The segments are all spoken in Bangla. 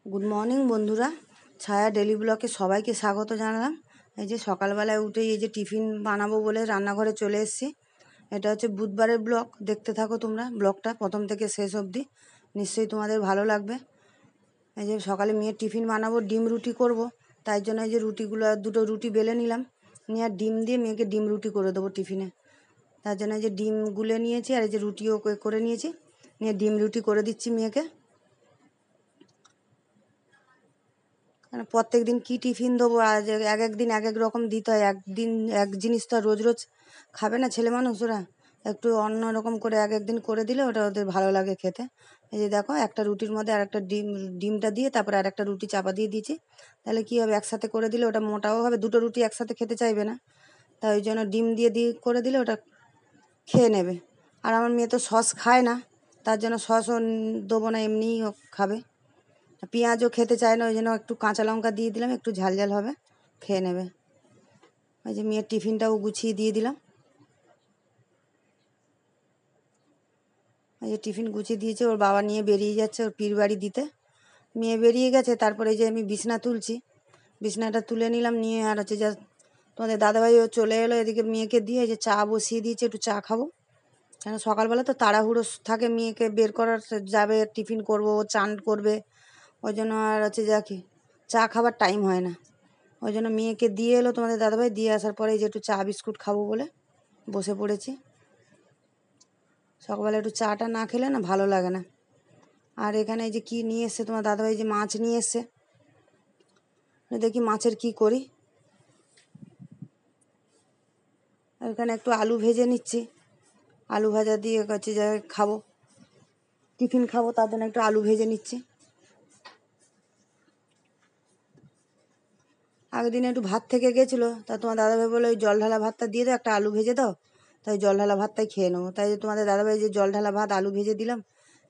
গুড মর্নিং বন্ধুরা, ছায়া ডেলি ব্লকে সবাইকে স্বাগত জানালাম। এই যে সকালবেলায় উঠেই এই যে টিফিন বানাবো বলে রান্নাঘরে চলে এসেছি। এটা হচ্ছে বুধবারের ব্লগ, দেখতে থাকো তোমরা ব্লগটা প্রথম থেকে শেষ অবধি, নিশ্চয়ই তোমাদের ভালো লাগবে। এই যে সকালে মেয়ের টিফিন বানাবো, ডিম রুটি করব, তাই জন্য এই যে রুটিগুলো দুটো রুটি বেলে নিলাম, নিয়ে আর ডিম দিয়ে মেয়েকে ডিম রুটি করে দেবো টিফিনে। তার জন্য এই যে ডিম গুলে নিয়েছি আর এই যে রুটিও করে নিয়েছি, নিয়ে ডিম রুটি করে দিচ্ছি মেয়েকে। মানে প্রত্যেক দিন কী টিফিন দেবো, আজ এক এক দিন এক এক রকম দিতে হয়। একদিন এক জিনিস তো আর রোজ রোজ খাবে না ছেলে মানুষ, ওরা একটু অন্য রকম করে এক একদিন করে দিলে ওটা ওদের ভালো লাগে খেতে। এই যে দেখো, একটা রুটির মধ্যে আর একটা ডিমটা দিয়ে তারপরে আর একটা রুটি চাপা দিয়ে দিয়েছি। তাহলে কী হবে, একসাথে করে দিলে ওটা মোটাও হবে, দুটো রুটি একসাথে খেতে চাইবে না, তাই ওই জন্য ডিম দিয়ে করে দিলে ওটা খেয়ে নেবে। আর আমার মেয়ে তো সস খায় না, তার জন্য সসও দেবো না, এমনিই খাবে। পেঁয়াজও খেতে চায় না, ওই জন্য একটু কাঁচা লঙ্কা দিয়ে দিলাম, একটু ঝাল ঝাল হবে, খেয়ে নেবে। ওই যে মেয়ের টিফিনটাও গুছিয়ে দিয়ে দিলাম। এই যে টিফিন গুছিয়ে দিয়েছে, ওর বাবা নিয়ে বেরিয়ে যাচ্ছে ওর পীর বাড়ি দিতে। মেয়ে বেরিয়ে গেছে, তারপরে এই যে আমি বিছনা তুলছি, বিছনাটা তুলে নিলাম, নিয়ে আর হচ্ছে যা তোমাদের দাদাভাইও চলে এলো এদিকে মেয়েকে দিয়ে। এই যে চা বসিয়ে দিয়েছে, একটু চা খাবো, কেন সকালবেলা তো তাড়াহুড়ো থাকে, মেয়েকে বের করার যাবে, টিফিন করব, ও চান করবে, ওই জন্য আর হচ্ছে যা কি চা খাবার টাইম হয় না। ওই জন্য মেয়েকে দিয়ে এলো তোমাদের দাদাভাই, দিয়ে আসার পরে এই যে একটু চা বিস্কুট খাবো বলে বসে পড়েছি। সকালবেলা একটু চাটা না খেলে না ভালো লাগে না। আর এখানে এই যে কী নিয়ে এসছে তোমার দাদাভাই, যে মাছ নিয়ে এসছে, দেখি মাছের কি করি। এখানে একটু আলু ভেজে নিচ্ছি, আলু ভাজা দিয়ে হচ্ছে যা খাবো, টিফিন খাবো, তার জন্য একটু আলু ভেজে নিচ্ছি। আগের দিনে একটু ভাত থেকে গেছিলো, তা তোমার দাদাভাই বলে ওই জল ঢালা ভাতটা দিয়ে দাও, একটা আলু ভেজে দাও, তাই জল ঢালা ভাতটাই খেয়ে নেবো। তাই তোমাদের দাদাভাই যে জল ঢালা ভাত আলু ভেজে দিলাম,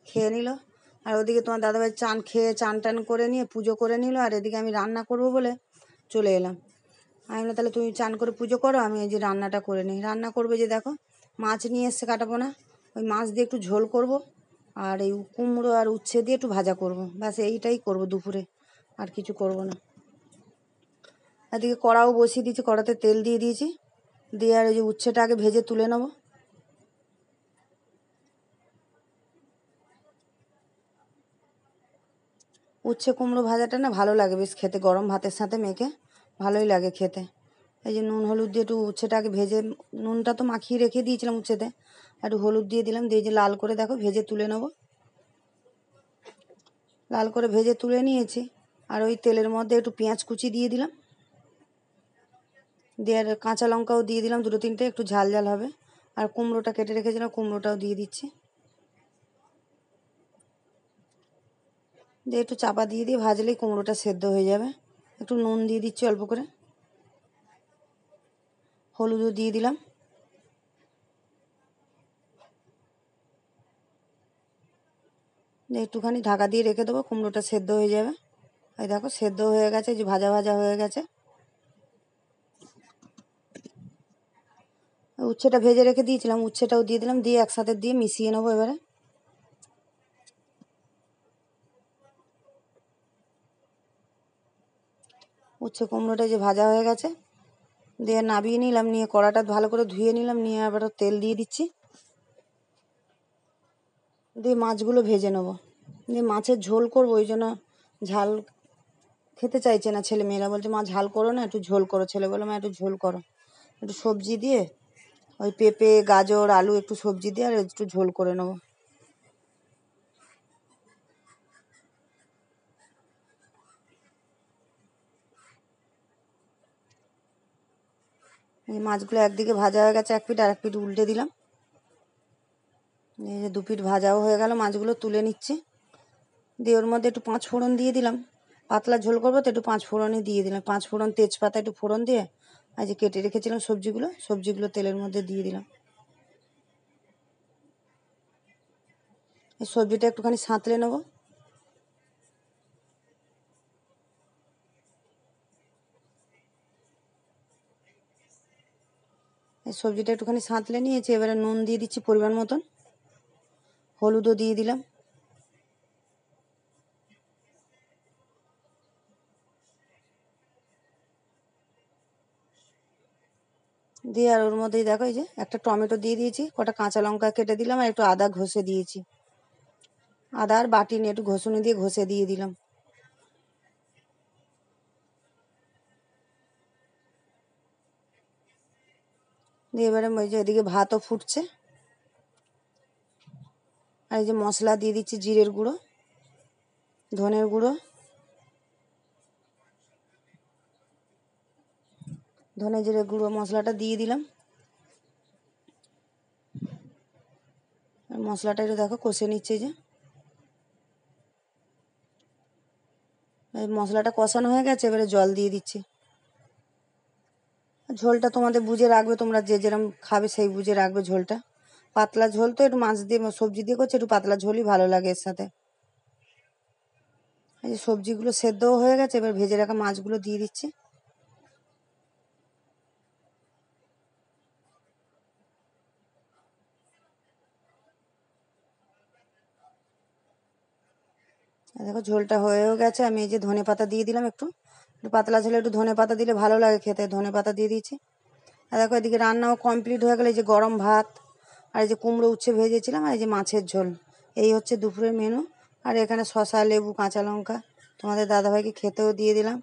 খেয়ে নিল। আর ওদিকে তোমার দাদাভাই চান টান করে নিয়ে পুজো করে নিল, আর এদিকে আমি রান্না করব বলে চলে এলাম। আমি বললাম তাহলে তুমি চান করে পুজো করো, আমি এই যে রান্নাটা করে নিই। রান্না করবে যে দেখো, মাছ নিয়ে এসছে কাটাবো না, ওই মাছ দিয়ে একটু ঝোল করব, আর এই কুমড়ো আর উচ্ছে দিয়ে একটু ভাজা করব, ব্যাস এইটাই করব দুপুরে, আর কিছু করব না। এদিকে কড়াও বসিয়ে দিয়েছি, কড়াতে তেল দিয়ে দিয়েছি, দিয়ে আর ওই যে উচ্ছেটা আগে ভেজে তুলে নেব। উচ্ছে কুমড়ো ভাজাটা না ভালো লাগে বেশ খেতে, গরম ভাতের সাথে মেখে ভালোই লাগে খেতে। এই যে নুন হলুদ দিয়ে একটু উচ্ছেটা আগে ভেজে, নুনটা তো মাখিয়ে রেখে দিয়েছিলাম উচ্ছেতে, একটু হলুদ দিয়ে দিলাম, দিয়ে যে লাল করে দেখো ভেজে তুলে নেব। লাল করে ভেজে তুলে নিয়েছি, আর ওই তেলের মধ্যে একটু পেঁয়াজ কুচি দিয়ে দিলাম, দিয়ে আর কাঁচা লঙ্কাও দিয়ে দিলাম দুটো তিনটে, একটু ঝাল ঝাল হবে। আর কুমড়োটা কেটে রেখেছিলাম, কুমড়োটাও দিয়ে দিচ্ছি, দিয়ে একটু চাপা দিয়ে ভাজলেই কুমড়োটা সেদ্ধ হয়ে যাবে। একটু নুন দিয়ে দিচ্ছি অল্প করে, হলুদও দিয়ে দিলাম, দিয়ে একটুখানি ঢাকা দিয়ে রেখে দেবো, কুমড়োটা সেদ্ধ হয়ে যাবে। এই দেখো সেদ্ধ হয়ে গেছে, যে ভাজা ভাজা হয়ে গেছে। উচ্ছেটা ভেজে রেখে দিয়েছিলাম, উচ্ছেটাও দিয়ে দিলাম, দিয়ে একসাথে দিয়ে মিশিয়ে নেবো এবারে। উচ্ছে কুমড়োটা যে ভাজা হয়ে গেছে, দিয়ে নাবিয়ে নিলাম, নিয়ে কড়াটা ভালো করে ধুয়ে নিলাম, নিয়ে আবার তেল দিয়ে দিচ্ছি, দিয়ে মাছগুলো ভেজে নেবো। দিয়ে মাছের ঝোল করবো, ওই জন্য ঝাল খেতে চাইছে না ছেলে মেয়েরা, বলছে মা ঝাল করো না, একটু ঝোল করো। ছেলে বলে মা একটু ঝোল করো, একটু সবজি দিয়ে ওই পেঁপে গাজর আলু একটু সবজি দিয়ে আর একটু ঝোল করে নেবো। এই মাছগুলো একদিকে ভাজা হয়ে গেছে এক পিঠ, আর এক পিঠ উল্টে দিলাম, এই যে দু পিঠ ভাজাও হয়ে গেল, মাছগুলো তুলে নিচ্ছি। দিয়ে ওর মধ্যে একটু পাঁচ ফোড়ন দিয়ে দিলাম, পাতলা ঝোল করবো তো একটু পাঁচ ফোড়নই দিয়ে দিলাম, পাঁচ ফোড়ন তেজপাতা একটু ফোড়ন দিয়ে আর যে কেটে রেখেছিলাম সবজিগুলো তেলের মধ্যে দিয়ে দিলাম। এই সবজিটা একটুখানি সাঁতলে নেবো, এই সবজিটা একটুখানি সাঁতলে নিয়েছি। এবারে নুন দিয়ে দিচ্ছি পরিমাণ মতন, হলুদও দিয়ে দিলাম, দিয়ে আর ওর মধ্যেই দেখো এই যে একটা টমেটো দিয়ে দিয়েছি, কটা কাঁচা লঙ্কা কেটে দিলাম, আর একটু আদা ঘষে দিয়েছি। আদা আর বাটি নিয়ে একটু ঘষুনি দিয়ে ঘষে দিয়ে দিলাম। দিয়ে এবারে ওই যে এদিকে ভাতও ফুটছে, আর এই যে মশলা দিয়ে দিচ্ছি, জিরের গুঁড়ো, ধনের গুঁড়ো, ধনে জিরে গুঁড়ো মশলাটা দিয়ে দিলাম। আর মশলাটা একটু দেখো কষে নিচ্ছে, যে এই মশলাটা কষানো হয়ে গেছে, এবারে জল দিয়ে দিচ্ছি। ঝোলটা তোমাদের বুঝে রাখবে, তোমরা যে যেরকম খাবে সেই বুঝে রাখবে ঝোলটা। পাতলা ঝোল তো, একটু মাছ দিয়ে সবজি দিয়ে করছে, একটু পাতলা ঝোলই ভালো লাগে এর সাথে। এই যে সবজিগুলো সেদ্ধও হয়ে গেছে, এবার ভেজে রাখা মাছগুলো দিয়ে দিচ্ছি। দেখো ঝোলটা হয়েও গেছে, আমি এই যে ধনে পাতা দিয়ে দিলাম, একটু একটু পাতলা ঝোলে একটু ধনে পাতা দিলে ভালো লাগে খেতে, ধনে পাতা দিয়ে দিয়েছি। আর দেখো এদিকে রান্নাও কমপ্লিট হয়ে গেলে, এই যে গরম ভাত, আর এই যে কুমড়ো উচ্ছে ভেজেছিলাম, আর এই যে মাছের ঝোল, এই হচ্ছে দুপুরের মেনু। আর এখানে শসা, লেবু, কাঁচা লঙ্কা তোমাদের দাদাভাইকে খেতেও দিয়ে দিলাম।